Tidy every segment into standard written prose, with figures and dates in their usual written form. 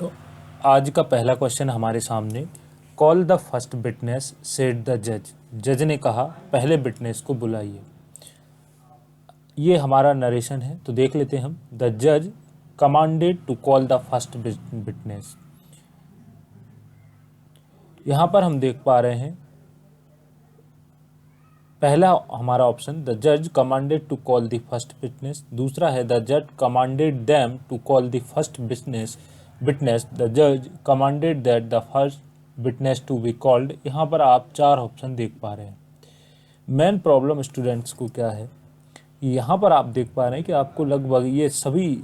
तो आज का पहला क्वेश्चन हमारे सामने, call the first witness said the जज। जज ने कहा पहले विटनेस को बुलाइए। ये हमारा नरेशन है, तो देख लेते हैं हम। द जज commanded to call the first witness. यहाँ पर हम देख पा रहे हैं पहला हमारा ऑप्शन, द जज commanded to call the first witness. दूसरा है द जज commanded them to call the first witness. The जज commanded that the first witness to be called. यहाँ पर आप 4 ऑप्शन देख पा रहे हैं। मेन प्रॉब्लम स्टूडेंट्स को क्या है, यहाँ पर आप देख पा रहे हैं कि आपको लगभग ये सभी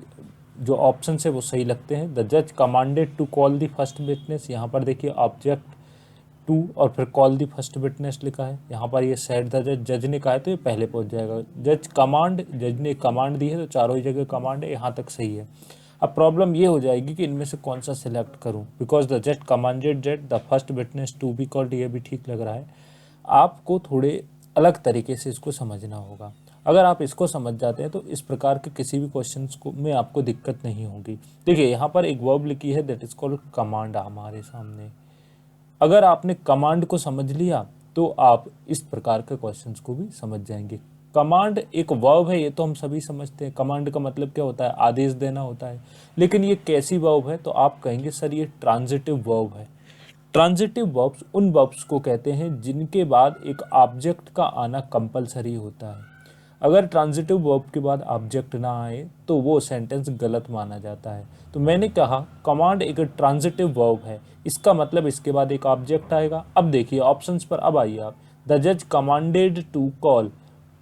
जो ऑप्शन है वो सही लगते हैं। द जज commanded to call the first witness, यहाँ पर देखिए ऑब्जेक्ट टू और फिर कॉल दी फर्स्ट विटनेस लिखा है। यहाँ पर ये सेड द जज, जज ने कहा है तो ये पहले पहुंच जाएगा। जज कमांड, जज ने कमांड दी है तो चारों ही जगह कमांड है, यहाँ तक सही है। अब प्रॉब्लम ये हो जाएगी कि इनमें से कौन सा सिलेक्ट करूं, बिकॉज द जज commanded that the first witness to be called, ये भी ठीक लग रहा है। आपको थोड़े अलग तरीके से इसको समझना होगा। अगर आप इसको समझ जाते हैं तो इस प्रकार के किसी भी क्वेश्चंस को में आपको दिक्कत नहीं होगी। देखिए यहाँ पर एक वर्ब लिखी है दैट इज कॉल्ड कमांड हमारे सामने। अगर आपने कमांड को समझ लिया तो आप इस प्रकार के क्वेश्चंस को भी समझ जाएंगे। कमांड एक वर्ब है, ये तो हम सभी समझते हैं। कमांड का मतलब क्या होता है, आदेश देना होता है। लेकिन ये कैसी वर्ब है, तो आप कहेंगे सर ये ट्रांजिटिव वर्ब है। ट्रांजिटिव वर्ब्स उन वर्ब्स को कहते हैं जिनके बाद एक ऑब्जेक्ट का आना कंपलसरी होता है। अगर ट्रांजिटिव वर्ब के बाद ऑब्जेक्ट ना आए तो वो सेंटेंस गलत माना जाता है। तो मैंने कहा कमांड एक ट्रांजिटिव वर्ब है, इसका मतलब इसके बाद एक ऑब्जेक्ट आएगा। अब देखिए ऑप्शंस पर अब आइए आप। द जज कमांडेड टू कॉल,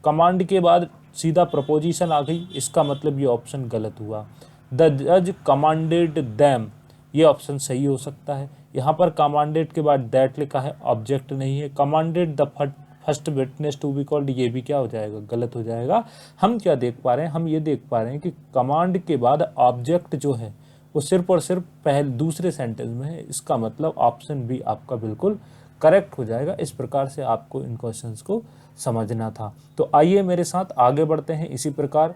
कमांड के बाद सीधा प्रपोजिशन आ गई, इसका मतलब ये ऑप्शन गलत हुआ। द जज कमांडेड दैम, ये ऑप्शन सही हो सकता है। यहाँ पर कमांडेड के बाद दैट लिखा है, ऑब्जेक्ट नहीं है। Commanded the first witness to be called, ये भी क्या हो जाएगा, गलत हो जाएगा। हम क्या देख पा रहे हैं, हम ये देख पा रहे हैं कि कमांड के बाद ऑब्जेक्ट जो है वो सिर्फ और सिर्फ दूसरे सेंटेंस में है। इसका मतलब ऑप्शन बी आपका बिल्कुल करेक्ट हो जाएगा। इस प्रकार से आपको इन क्वेश्चंस को समझना था। तो आइए मेरे साथ आगे बढ़ते हैं। इसी प्रकार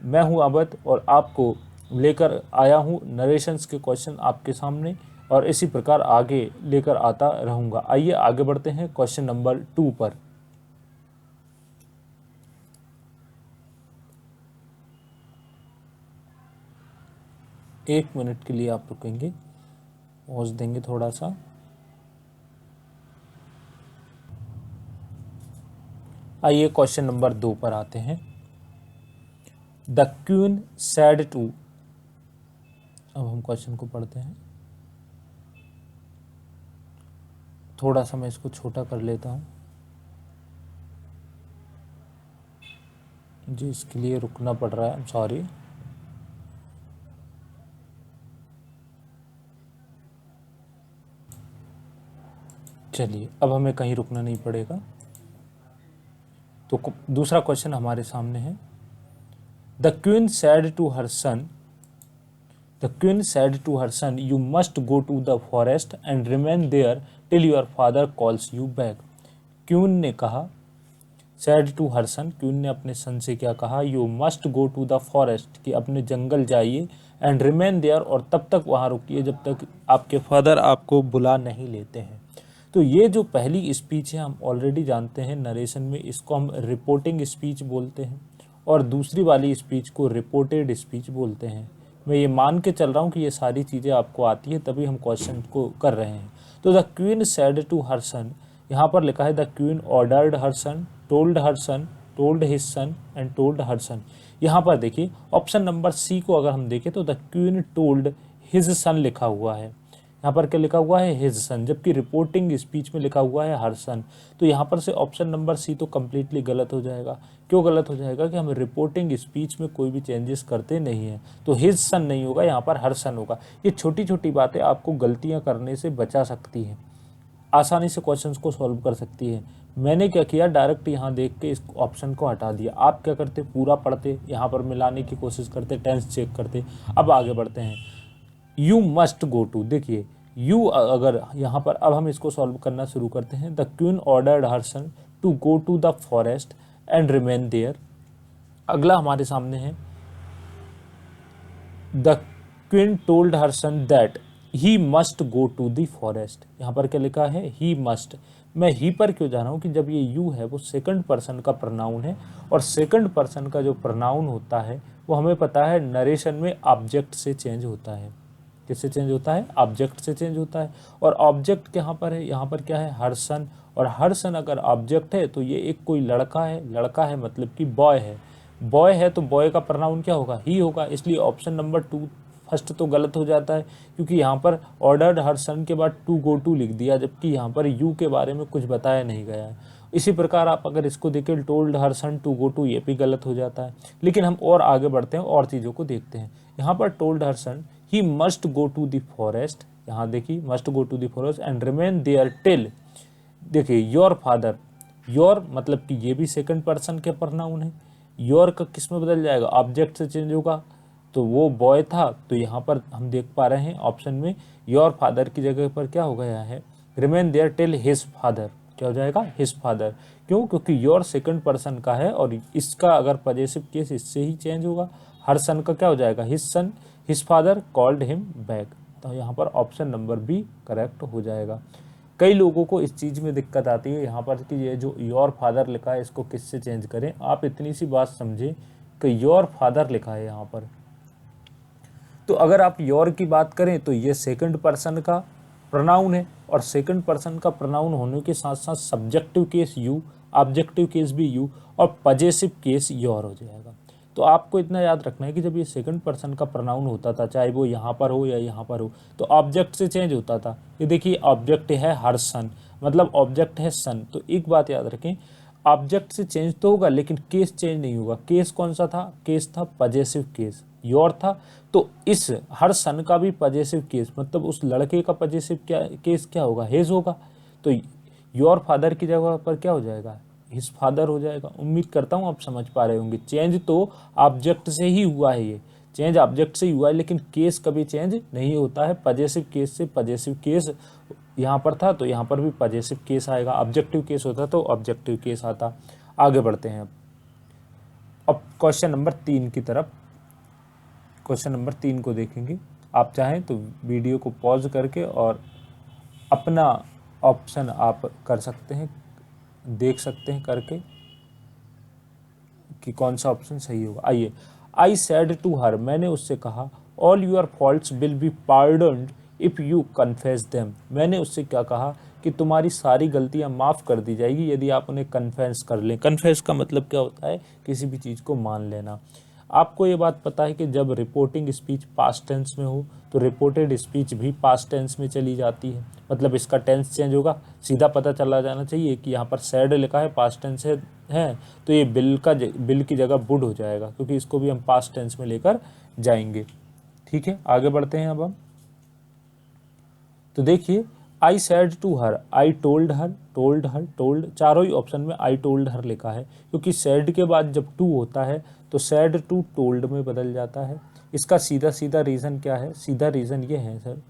मैं हूं अवध और आपको लेकर आया हूं नरेशंस के क्वेश्चन आपके सामने, और इसी प्रकार आगे लेकर आता रहूंगा। आइए आगे बढ़ते हैं क्वेश्चन नंबर 2 पर। एक मिनट के लिए आप रुकेंगे, पॉज देंगे थोड़ा सा। आइए क्वेश्चन नंबर 2 पर आते हैं। द क्वीन सैड टू, अब हम क्वेश्चन को पढ़ते हैं। थोड़ा सा मैं इसको छोटा कर लेता हूं जी, इसके लिए रुकना पड़ रहा है, आई एम सॉरी। चलिए अब हमें कहीं रुकना नहीं पड़ेगा। तो दूसरा क्वेश्चन हमारे सामने है। The queen said to her son, the queen said to her son you must go to the forest and remain there till your father calls you back. Queen ने कहा, said to her son, queen ने अपने son से क्या कहा, you must go to the forest, कि अपने जंगल जाइए, एंड रिमेन देयर, और तब तक वहाँ रुकिए जब तक आपके फादर आपको बुला नहीं लेते हैं। तो ये जो पहली स्पीच है हम ऑलरेडी जानते हैं नरेशन में, इसको हम रिपोर्टिंग स्पीच बोलते हैं, और दूसरी वाली स्पीच को रिपोर्टेड स्पीच बोलते हैं। मैं ये मान के चल रहा हूँ कि ये सारी चीज़ें आपको आती है, तभी हम क्वेश्चन को कर रहे हैं। तो the queen said to her son, यहाँ पर लिखा है the queen ordered her son, told her son, told his son and told her son. यहाँ पर देखिए ऑप्शन नंबर सी को अगर हम देखें तो द क्वीन टोल्ड हिज सन लिखा हुआ है। यहाँ पर क्या लिखा हुआ है, हिज सन, जबकि रिपोर्टिंग स्पीच में लिखा हुआ है हर सन। तो यहाँ पर से ऑप्शन नंबर सी तो कम्प्लीटली गलत हो जाएगा। क्यों गलत हो जाएगा, कि हम रिपोर्टिंग स्पीच में कोई भी चेंजेस करते नहीं हैं। तो हिज सन नहीं होगा, यहाँ पर हर सन होगा। ये छोटी छोटी बातें आपको गलतियाँ करने से बचा सकती हैं, आसानी से क्वेश्चंस को सॉल्व कर सकती है। मैंने क्या किया, डायरेक्ट यहाँ देख के इस ऑप्शन को हटा दिया। आप क्या करते, पूरा पढ़ते, यहाँ पर मिलाने की कोशिश करते, टेंस चेक करते। अब आगे बढ़ते हैं। यू मस्ट गो टू, देखिए यू अगर यहाँ पर, अब हम इसको सॉल्व करना शुरू करते हैं। The queen ordered her son to go to the forest and remain there. अगला हमारे सामने है the queen told her son that, he must go to the forest, यहाँ पर क्या लिखा है, ही मस्ट। मैं ही पर क्यों जा रहा हूँ कि जब ये यू है वो सेकंड पर्सन का प्रनाउन है, और सेकंड पर्सन का जो प्रनाउन होता है वो हमें पता है नरेशन में ऑब्जेक्ट से चेंज होता है। किससे चेंज होता है, ऑब्जेक्ट से चेंज होता है। और ऑब्जेक्ट कहाँ पर है, यहाँ पर क्या है, हरसन। और हरसन अगर ऑब्जेक्ट है तो ये एक कोई लड़का है, लड़का है मतलब कि बॉय है। बॉय है तो बॉय का प्रनाउन क्या होगा, ही होगा। इसलिए ऑप्शन नंबर 2 फर्स्ट तो गलत हो जाता है, क्योंकि यहाँ पर ऑर्डर्ड हरसन के बाद टू गो टू लिख दिया, जबकि यहाँ पर यू के बारे में कुछ बताया नहीं गया है। इसी प्रकार आप अगर इसको देखें, told Harsan to go to, ये भी गलत हो जाता है। लेकिन हम और आगे बढ़ते हैं और चीज़ों को देखते हैं। यहाँ पर told her son he must go to the forest, यहाँ देखिए must go to the forest and remain there till, देखिए योर फादर, योर मतलब कि ये भी सेकंड पर्सन के प्रनाउन है। योर का किस में बदल जाएगा, ऑब्जेक्ट से चेंज होगा। तो वो बॉय था, तो यहाँ पर हम देख पा रहे हैं ऑप्शन में योर फादर की जगह पर क्या हो गया है, remain there till his father, क्या हो जाएगा, हिज फादर। क्यों, क्योंकि योर सेकंड पर्सन का है और इसका अगर पजेसिव केस इससे ही चेंज होगा। हर सन का क्या हो जाएगा, his son, his father called him back. तो यहाँ पर ऑप्शन नंबर बी करेक्ट हो जाएगा। कई लोगों को इस चीज़ में दिक्कत आती है यहाँ पर कि ये जो योर फादर लिखा है इसको किससे चेंज करें। आप इतनी सी बात समझें कि योर फादर लिखा है यहाँ पर, तो अगर आप योर की बात करें तो ये सेकंड पर्सन का प्रोनाउन है, और सेकंड पर्सन का प्रोनाउन होने के साथ साथ subjective case you, objective case भी यू, और पजेसिव केस योर हो जाएगा। तो आपको इतना याद रखना है कि जब ये सेकंड पर्सन का प्रोनाउन होता था, चाहे वो यहाँ पर हो या यहाँ पर हो, तो ऑब्जेक्ट से चेंज होता था। ये देखिए ऑब्जेक्ट है हर सन, मतलब ऑब्जेक्ट है सन। तो एक बात याद रखें, ऑब्जेक्ट से चेंज तो होगा लेकिन केस चेंज नहीं होगा। केस कौन सा था, केस था पजेसिव केस, योर था। तो इस हर सन का भी पजेसिव केस, मतलब उस लड़के का पजेसिव क्या केस क्या होगा, हेज होगा। तो योर फादर की जगह पर क्या हो जाएगा, हिज फादर हो जाएगा। उम्मीद करता हूँ आप समझ पा रहे होंगे। चेंज तो ऑब्जेक्ट से ही हुआ है, ये चेंज ऑब्जेक्ट से ही हुआ है, लेकिन केस कभी चेंज नहीं होता है। पजेसिव केस से पजेसिव केस यहाँ पर था तो यहाँ पर भी पजेसिव केस आएगा। ऑब्जेक्टिव केस होता तो ऑब्जेक्टिव केस आता। आगे बढ़ते हैं अब क्वेश्चन नंबर 3 की तरफ। क्वेश्चन नंबर 3 को देखेंगे। आप चाहें तो वीडियो को पॉज करके और अपना ऑप्शन आप कर सकते हैं, देख सकते हैं करके कि कौन सा ऑप्शन सही होगा। आइए, आई सेड टू हर, मैंने उससे कहा, all your faults will be pardoned if you confess them. मैंने उससे क्या कहा कि तुम्हारी सारी गलतियां माफ़ कर दी जाएगी यदि आप उन्हें कन्फेस कर लें। कन्फेस का मतलब क्या होता है, किसी भी चीज़ को मान लेना। आपको ये बात पता है कि जब रिपोर्टिंग स्पीच पास्ट टेंस में हो तो रिपोर्टेड स्पीच भी पास्ट टेंस में चली जाती है, मतलब इसका टेंस चेंज होगा। सीधा पता चला जाना चाहिए कि यहाँ पर सैड लिखा है, पास्ट टेंस है तो ये बिल की जगह वुड हो जाएगा, क्योंकि इसको भी हम पास्ट टेंस में लेकर जाएंगे। ठीक है, आगे बढ़ते हैं अब हम। तो देखिए, I said to her, I told her, told her, told, चारों ही ऑप्शन में आई टोल्ड हर लिखा है, क्योंकि सैड के बाद जब टू होता है तो सैड टू टोल्ड में बदल जाता है। इसका सीधा सीधा रीज़न क्या है, सीधा रीज़न ये है सर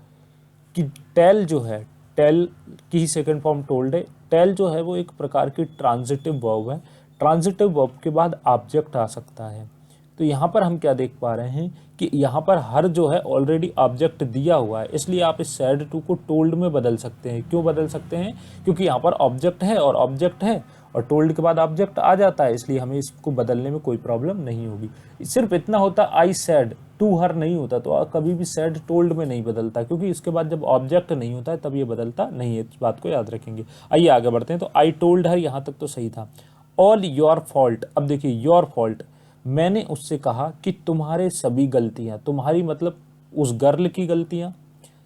कि टेल जो है, टेल की ही सेकंड फॉर्म टोल्ड है। टेल जो है वो एक प्रकार की ट्रांजिटिव वर्ब है। ट्रांजिटिव वर्ब के बाद ऑब्जेक्ट आ सकता है। तो यहाँ पर हम क्या देख पा रहे हैं कि यहाँ पर हर जो है ऑलरेडी ऑब्जेक्ट दिया हुआ है, इसलिए आप इस सैड टू को टोल्ड में बदल सकते हैं। क्यों बदल सकते हैं, क्योंकि यहाँ पर ऑब्जेक्ट है और ऑब्जेक्ट है और टोल्ड के बाद ऑब्जेक्ट आ जाता है, इसलिए हमें इसको बदलने में कोई प्रॉब्लम नहीं होगी। सिर्फ इतना होता, आई सैड टू हर नहीं होता तो कभी भी सैड टोल्ड में नहीं बदलता, क्योंकि इसके बाद जब ऑब्जेक्ट नहीं होता है तब ये बदलता नहीं है। इस बात को याद रखेंगे। आइए आगे बढ़ते हैं। तो आई टोल्ड हर, यहाँ तक तो सही था। ऑल योर फॉल्ट, अब देखिए योर फॉल्ट, मैंने उससे कहा कि तुम्हारे सभी गलतियां, तुम्हारी मतलब उस गर्ल की गलतियां।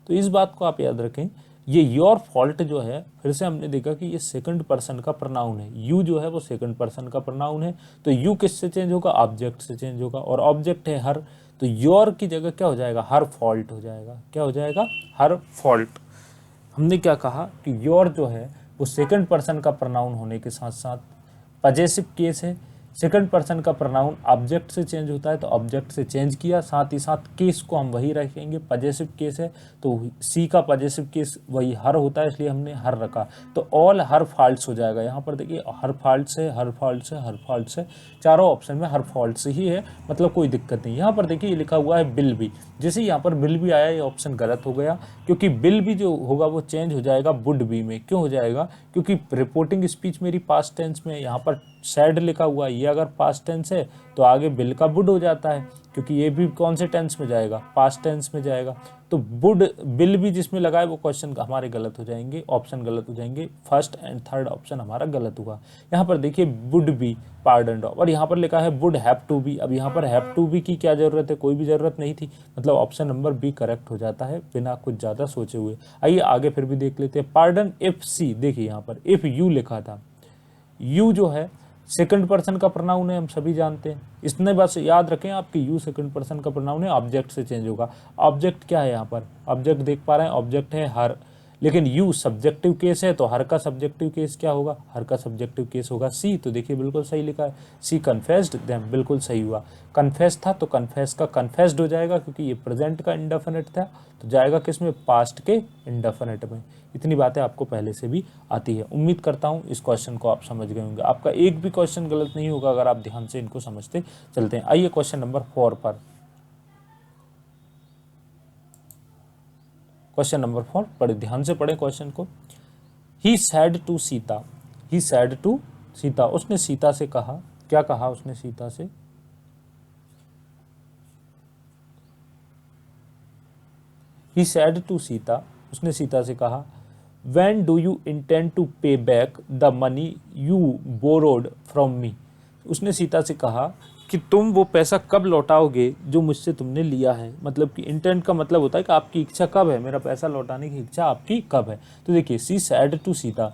तो इस बात को आप याद रखें, ये योर फॉल्ट जो है, फिर से हमने देखा कि ये सेकंड पर्सन का प्रोनाउन है। यू जो है वो सेकंड पर्सन का प्रोनाउन है, तो यू किससे चेंज होगा, ऑब्जेक्ट से चेंज होगा, और ऑब्जेक्ट है हर, तो योर की जगह क्या हो जाएगा, हर फॉल्ट हो जाएगा। क्या हो जाएगा, हर फॉल्ट। हमने क्या कहा कि योर जो है वो सेकंड पर्सन का प्रोनाउन होने के साथ साथ पजेसिव केस है। सेकंड पर्सन का प्रोनाउन ऑब्जेक्ट से चेंज होता है तो ऑब्जेक्ट से चेंज किया, साथ ही साथ केस को हम वही रखेंगे, पजेसिव केस है तो सी का पजेसिव केस वही हर होता है, इसलिए हमने हर रखा। तो ऑल हर फॉल्ट्स हो जाएगा। यहाँ पर देखिए हर फॉल्ट से, हर फॉल्ट से, हर फॉल्ट से, चारों ऑप्शन में हर फॉल्ट से ही है, मतलब कोई दिक्कत नहीं। यहाँ पर देखिए लिखा हुआ है बिल भी, जैसे यहाँ पर बिल भी आया ये ऑप्शन गलत हो गया, क्योंकि बिल भी जो होगा वो चेंज हो जाएगा वुड बी में। क्यों हो जाएगा? क्योंकि रिपोर्टिंग स्पीच मेरी पास्ट टेंस में, यहाँ पर सैड लिखा हुआ है, ये अगर पास्ट टेंस है तो आगे बिल का वुड हो जाता है, क्योंकि ये भी कौन से टेंस में जाएगा? पास्ट टेंस में जाएगा। तो वुड बिल भी जिसमें लगाए वो क्वेश्चन हमारे गलत हो जाएंगे, ऑप्शन गलत हो जाएंगे। फर्स्ट एंड थर्ड ऑप्शन हमारा गलत हुआ। यहाँ पर देखिए वुड बी पार्डन ऑफ, और यहाँ पर लिखा है वुड हैव टू बी। अब यहाँ पर हैव टू बी की क्या जरूरत है? कोई भी जरूरत नहीं थी, मतलब ऑप्शन नंबर बी करेक्ट हो जाता है बिना कुछ ज़्यादा सोचे हुए। आइए आगे फिर भी देख लेते हैं। पार्डन इफ सी, देखिए यहाँ पर इफ यू लिखा था, यू जो है सेकंड पर्सन का प्रोनाउन है, हम सभी जानते हैं। इसने बस याद रखें आपकी यू सेकंड पर्सन का प्रोनाउन है, ऑब्जेक्ट से चेंज होगा। ऑब्जेक्ट क्या है यहाँ पर? ऑब्जेक्ट देख पा रहे हैं, ऑब्जेक्ट है हर, लेकिन यू सब्जेक्टिव केस है तो हर का सब्जेक्टिव केस क्या होगा? हर का सब्जेक्टिव केस होगा सी। तो देखिए बिल्कुल सही लिखा है, सी कन्फेस्ड देम, बिल्कुल सही हुआ। कन्फेस था तो कन्फेस का कन्फेस्ड हो जाएगा, क्योंकि ये प्रेजेंट का इंडेफिनिट था, तो जाएगा किस में? पास्ट के इंडेफिनिट में। इतनी बातें आपको पहले से भी आती है। उम्मीद करता हूँ इस क्वेश्चन को आप समझ गए होंगे। आपका एक भी क्वेश्चन गलत नहीं होगा अगर आप ध्यान से इनको समझते चलते हैं। आइए क्वेश्चन नंबर 4 पर। क्वेश्चन नंबर 4 पढ़े, ध्यान से पढ़े क्वेश्चन को। He said to Sita, he said to Sita, उसने सीता से कहा, क्या कहा उसने सीता से? ही सैड टू सीता, उसने सीता से कहा, When do you intend to pay back the money you borrowed from me? उसने सीता से कहा कि तुम वो पैसा कब लौटाओगे जो मुझसे तुमने लिया है। मतलब कि इंटेंट का मतलब होता है कि आपकी इच्छा कब है, मेरा पैसा लौटाने की इच्छा आपकी कब है। तो देखिए she said to Sita,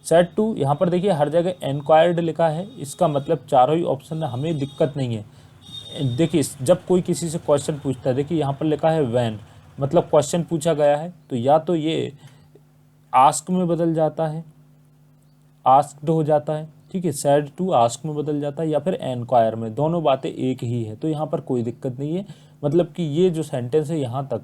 said to यहाँ पर देखिए हर जगह एनक्वायर्ड लिखा है, इसका मतलब चारों ही ऑप्शन में हमें दिक्कत नहीं है। देखिए जब कोई किसी से क्वेश्चन पूछता है, देखिए यहाँ पर लिखा है वैन, मतलब क्वेश्चन पूछा गया है, तो या तो ये आस्क में बदल जाता है, आस्क्ड हो जाता है, ठीक है, सैड टू आस्क में बदल जाता है, या फिर एनक्वायर में, दोनों बातें एक ही है। तो यहाँ पर कोई दिक्कत नहीं है, मतलब कि ये जो सेंटेंस है यहाँ तक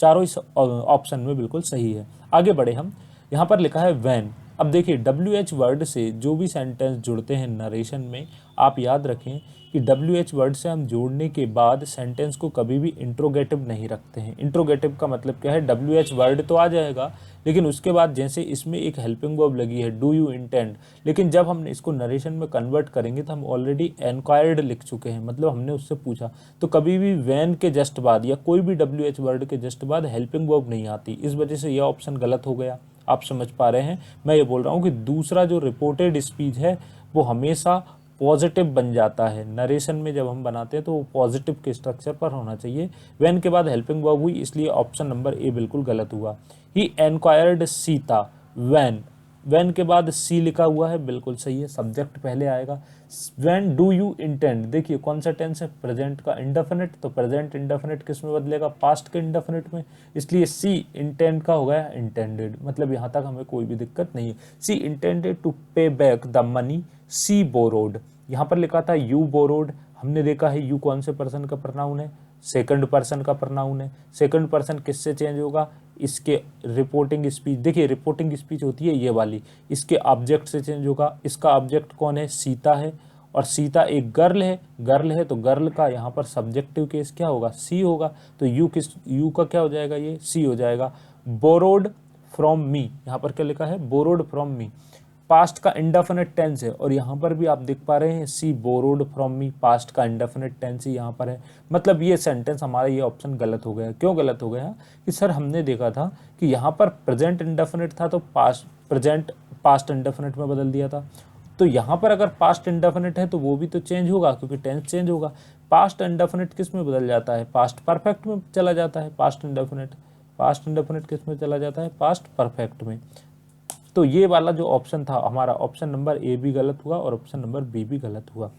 चारों इस ऑप्शन में बिल्कुल सही है। आगे बढ़े हम, यहाँ पर लिखा है वैन। अब देखिए WH वर्ड से जो भी सेंटेंस जुड़ते हैं नरेशन में, आप याद रखें कि WH वर्ड से हम जोड़ने के बाद सेंटेंस को कभी भी इंट्रोगेटिव नहीं रखते हैं। इंट्रोगेटिव का मतलब क्या है? WH वर्ड तो आ जाएगा, लेकिन उसके बाद जैसे इसमें एक हेल्पिंग वर्ब लगी है डू यू इंटेंड, लेकिन जब हम इसको नरेशन में कन्वर्ट करेंगे तो हम ऑलरेडी एनक्वायर्ड लिख चुके हैं, मतलब हमने उससे पूछा। तो कभी भी वैन के जस्ट बाद या कोई भी WH वर्ड के जस्ट बाद हेल्पिंग वर्ब नहीं आती, इस वजह से यह ऑप्शन गलत हो गया। आप समझ पा रहे हैं? मैं ये बोल रहा हूँ कि दूसरा जो रिपोर्टेड स्पीच है वो हमेशा पॉजिटिव बन जाता है। नरेशन में जब हम बनाते हैं तो वो पॉजिटिव के स्ट्रक्चर पर होना चाहिए। वैन के बाद हेल्पिंग वर्ब हुई, इसलिए ऑप्शन नंबर ए बिल्कुल गलत हुआ। ही एनक्वायर्ड सीता वैन, वैन के बाद सी लिखा हुआ है, बिल्कुल सही है, सब्जेक्ट पहले आएगा। व्हेन डू यू इंटेंड, देखिए कौन सा टेंस है? प्रेजेंट का इंडेफिनिट, तो प्रेजेंट इंडेफिनिट किस में बदलेगा? पास्ट के इंडेफिनिट में, इसलिए सी इंटेंड का हो गया इंटेंडेड, मतलब यहाँ तक हमें कोई भी दिक्कत नहीं है। She intended to pay back the money she borrowed, यहाँ पर लिखा था यू बोरोड, हमने देखा है यू कौन से पर्सन का प्रोनाउन है? सेकंड पर्सन का प्रोनाउन है। सेकंड पर्सन किससे चेंज होगा? इसके रिपोर्टिंग स्पीच, देखिए रिपोर्टिंग स्पीच होती है ये वाली, इसके ऑब्जेक्ट से चेंज होगा। इसका ऑब्जेक्ट कौन है? सीता है, और सीता एक गर्ल है, गर्ल है तो गर्ल का यहाँ पर सब्जेक्टिव केस क्या होगा? सी होगा। तो यू का क्या हो जाएगा? ये सी हो जाएगा। बोरोड फ्रॉम मी, यहाँ पर क्या लिखा है? बोरोड फ्रॉम मी, पास्ट का इंडेफिनिट टेंस है, और यहाँ पर भी आप देख पा रहे हैं सी बोरोड फ्रॉम मी, पास्ट का इंडेफिनिट टेंस ही यहाँ पर है। मतलब ये सेंटेंस हमारा ये ऑप्शन गलत हो गया। क्यों गलत हो गया? कि सर हमने देखा था कि यहाँ पर प्रेजेंट इंडेफिनिट था तो पास्ट इंडेफिनिट में बदल दिया था। तो यहाँ पर अगर पास्ट इंडेफिनिट है तो वो भी तो चेंज होगा, क्योंकि टेंस चेंज होगा। पास्ट इंडेफिनिट किस में बदल जाता है? पास्ट परफेक्ट में चला जाता है। पास्ट इंडेफिनिट किस में चला जाता है? पास्ट परफेक्ट में। तो ये वाला जो ऑप्शन था हमारा, ऑप्शन नंबर ए भी गलत हुआ और ऑप्शन नंबर बी भी गलत हुआ।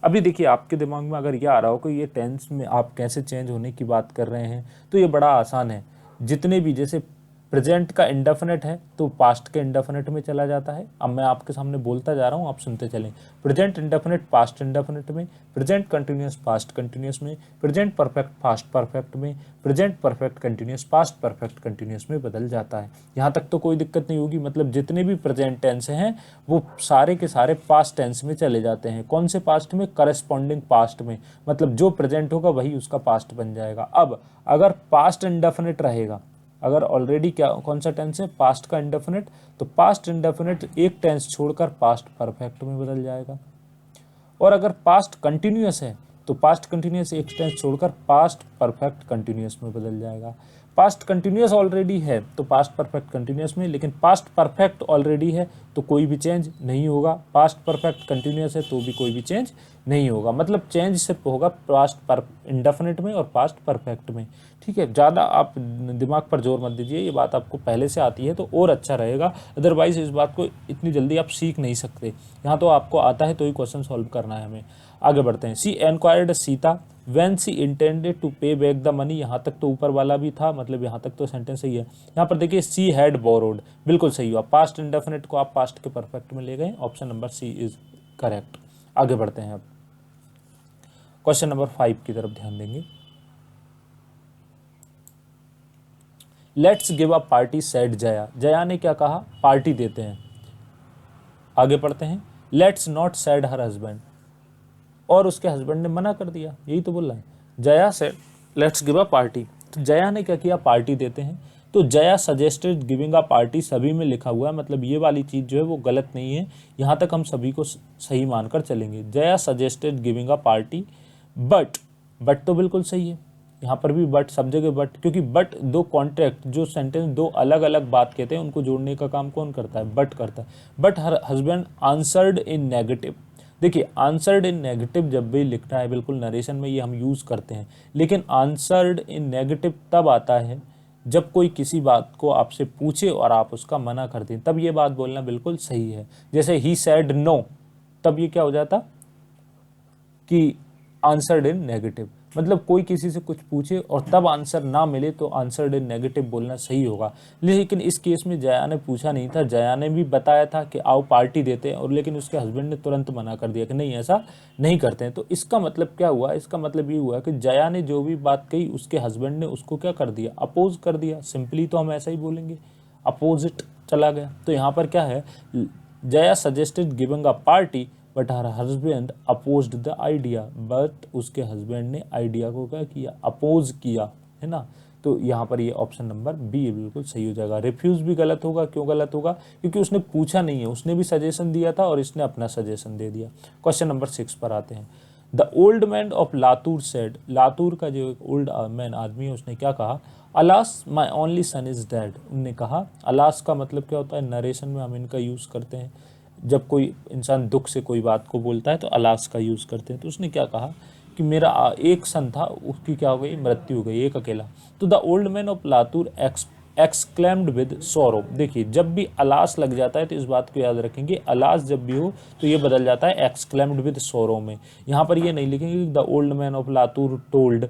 अभी देखिए आपके दिमाग में अगर ये आ रहा हो कि ये टेंस में आप कैसे चेंज होने की बात कर रहे हैं, तो ये बड़ा आसान है। जितने भी जैसे प्रेजेंट का इंडेफिनिट है तो पास्ट के इंडेफिनिट में चला जाता है। अब मैं आपके सामने बोलता जा रहा हूँ, आप सुनते चलें। प्रेजेंट इंडेफिनिट पास्ट इंडेफिनिट में, प्रेजेंट कंटिन्यूअस पास्ट कंटिन्यूअस में, प्रेजेंट परफेक्ट पास्ट परफेक्ट में, present perfect continuous past perfect continuous में बदल जाता है। यहाँ तक तो कोई दिक्कत नहीं होगी, मतलब जितने भी प्रेजेंट टेंस हैं वो सारे के सारे पास्ट टेंस में चले जाते हैं। कौन से पास्ट में? करस्पॉन्डिंग पास्ट में, मतलब जो प्रेजेंट होगा वही उसका पास्ट बन जाएगा। अब अगर पास्ट इंडेफिनिट रहेगा, अगर ऑलरेडी क्या कौन सा टेंस है? पास्ट का इंडेफिनिट, तो पास्ट इंडेफिनिट एक टेंस छोड़कर पास्ट परफेक्ट में बदल जाएगा। और अगर पास्ट कंटिन्यूअस है तो पास्ट कंटिन्यूअस एक टेंस छोड़कर पास्ट परफेक्ट कंटिन्यूअस में बदल जाएगा। पास्ट कंटिन्यूअस ऑलरेडी है तो पास्ट परफेक्ट कंटिन्यूअस में, लेकिन पास्ट परफेक्ट ऑलरेडी है तो कोई भी चेंज नहीं होगा। पास्ट परफेक्ट कंटिन्यूअस है तो भी कोई भी चेंज नहीं होगा, मतलब चेंज सिर्फ होगा पास्ट पर इंडेफिनिट में और पास्ट परफेक्ट में। ठीक है, ज़्यादा आप दिमाग पर जोर मत दीजिए, ये बात आपको पहले से आती है तो और अच्छा रहेगा, अदरवाइज इस बात को इतनी जल्दी आप सीख नहीं सकते। यहाँ तो आपको आता है तो ही क्वेश्चन सॉल्व करना है हमें। आगे बढ़ते हैं। She enquired Sita when she intended to pay back the money, यहाँ तक तो ऊपर वाला भी था, मतलब यहाँ तक तो सेंटेंस सही है। यहाँ पर देखिए सी हैड बोरोड, बिल्कुल सही हुआ। पास्ट इंडेफिनिट को आप पास्ट के परफेक्ट में ले गए, option number C is correct. आगे बढ़ते हैं, अब क्वेश्चन नंबर 5 की तरफ ध्यान देंगे। Let's give a party said Jaya, Jaya ने क्या कहा? पार्टी देते हैं। आगे पढ़ते हैं। Let's not said her husband, और उसके हस्बैंड ने मना कर दिया, यही तो बोल रहा है। जया से लेट्स गिव अ पार्टी, तो जया ने क्या किया? पार्टी देते हैं। तो Jaya suggested giving a party सभी में लिखा हुआ है, मतलब ये वाली चीज़ जो है वो गलत नहीं है, यहाँ तक हम सभी को सही मानकर चलेंगे। Jaya suggested giving a party but तो बिल्कुल सही है, यहाँ पर भी बट, सब जगह बट, क्योंकि बट दो कॉन्ट्रैक्ट जो सेंटेंस दो अलग अलग बात कहते हैं उनको जोड़ने का काम कौन करता है? बट करता है। But her husband answered in negative, देखिए आंसर्ड इन नेगेटिव जब भी लिखना है, बिल्कुल नरेशन में ये हम यूज़ करते हैं, लेकिन आंसर्ड इन नेगेटिव तब आता है जब कोई किसी बात को आपसे पूछे और आप उसका मना कर दें, तब ये बात बोलना बिल्कुल सही है। जैसे ही सैड नो, तब ये क्या हो जाता कि आंसर्ड इन नेगेटिव, मतलब कोई किसी से कुछ पूछे और तब आंसर ना मिले तो आंसर्ड इन नेगेटिव बोलना सही होगा। लेकिन इस केस में जया ने पूछा नहीं था, जया ने भी बताया था कि आओ पार्टी देते हैं, और लेकिन उसके हस्बैंड ने तुरंत मना कर दिया कि नहीं ऐसा नहीं करते हैं। तो इसका मतलब क्या हुआ? इसका मतलब ये हुआ कि जया ने जो भी बात कही उसके हस्बैंड ने उसको क्या कर दिया? अपोज कर दिया। सिंपली तो हम ऐसा ही बोलेंगे, अपोजिट चला गया। तो यहाँ पर क्या है? Jaya suggested giving a party but her husband opposed the idea, but उसके हस्बैंड ने आइडिया को क्या किया? अपोज किया, है ना। तो यहाँ पर ये ऑप्शन नंबर बी बिल्कुल सही हो जाएगा। रिफ्यूज भी गलत होगा, क्यों गलत होगा? क्योंकि उसने पूछा नहीं है, उसने भी सजेशन दिया था और इसने अपना सजेशन दे दिया। क्वेश्चन नंबर 6 पर आते हैं। The old man of Latur said, Latur का जो एक ओल्ड मैन आदमी है उसने क्या कहा? Alas my only son is dead, उनने कहा। अलास का मतलब क्या होता है? नरेशन में हम इनका यूज़ करते हैं, जब कोई इंसान दुख से कोई बात को बोलता है तो अलास का यूज़ करते हैं। तो उसने क्या कहा कि मेरा एक सन था, उसकी क्या हो गई? मृत्यु हो गई, एक अकेला। तो the old man of Latur exclaimed with सोरो, देखिए जब भी अलास लग जाता है तो इस बात को याद रखेंगे, अलास जब भी हो तो ये बदल जाता है एक्सक्लेम्ड विद सोरो में। यहाँ पर ये नहीं लिखेंगे the old man of Latur told